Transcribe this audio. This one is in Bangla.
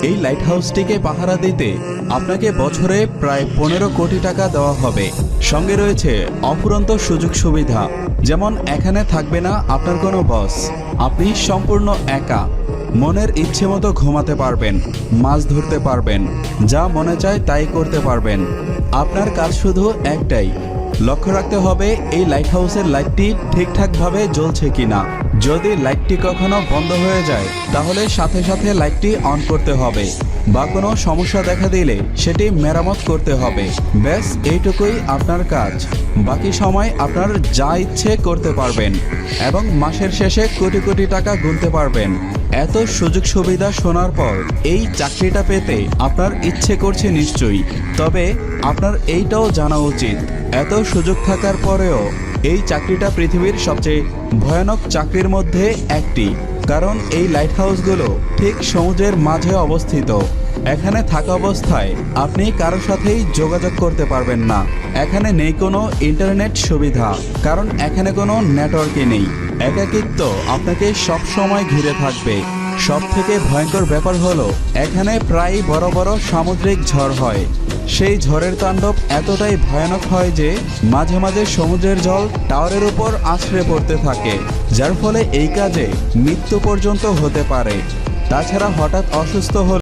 এই লাইট হাউসটিকে পাহারা দিতে আপনাকে বছরে প্রায় 15 কোটি টাকা দেওয়া হবে। সঙ্গে রয়েছে অফুরন্ত সুযোগ সুবিধা, যেমন এখানে থাকবে না আপনার কোনো বস। আপনি সম্পূর্ণ একা মনের ইচ্ছে মতো ঘুমাতে পারবেন, মাছ ধরতে পারবেন, যা মনে চায় তাই করতে পারবেন। আপনার কাজ শুধু একটাই, লক্ষ্য রাখতে হবে এই লাইট হাউসের লাইটটি ঠিকঠাকভাবে জ্বলছে কিনা। যদি লাইটটি কখনো বন্ধ হয়ে যায় তাহলে সাথে সাথে লাইটটি অন করতে হবে, বা কোনো সমস্যা দেখা দিলে সেটি মেরামত করতে হবে। ব্যাস এইটুকুই আপনার কাজ। বাকি সময় আপনার যা ইচ্ছে করতে পারবেন এবং মাসের শেষে কোটি কোটি টাকা গুনতে পারবেন। এত সুযোগ সুবিধা শোনার পর এই চাকরিটা পেতে আপনার ইচ্ছে করছে নিশ্চয়ই। তবে আপনার এইটাও জানা উচিত, এত সুযোগ থাকার পরেও এই চাকরিটা পৃথিবীর সবচেয়ে ভয়ানক চাকরির মধ্যে একটি। কারণ এই লাইট হাউসগুলো ঠিক সমুদ্রের মাঝে অবস্থিত। এখানে থাকা অবস্থায় আপনি কারোর সাথেই যোগাযোগ করতে পারবেন না। এখানে নেই কোনো ইন্টারনেট সুবিধা, কারণ এখানে কোনো নেটওয়ার্কই নেই। একাকিত্ব আপনাকে সব সময় ঘিরে থাকবে। সব থেকে ভয়ঙ্কর ব্যাপার হলো এখানে প্রায় বড় বড় সামুদ্রিক ঝড় হয়। সেই ঝড়ের তাণ্ডব এতটাই ভয়ানক হয় যে মাঝে মাঝে সমুদ্রের জল টাওয়ারের উপর আছড়ে পড়তে থাকে, যার ফলে এই কাজে মৃত্যু পর্যন্ত হতে পারে। তাছাড়া হঠাৎ অসুস্থ হলে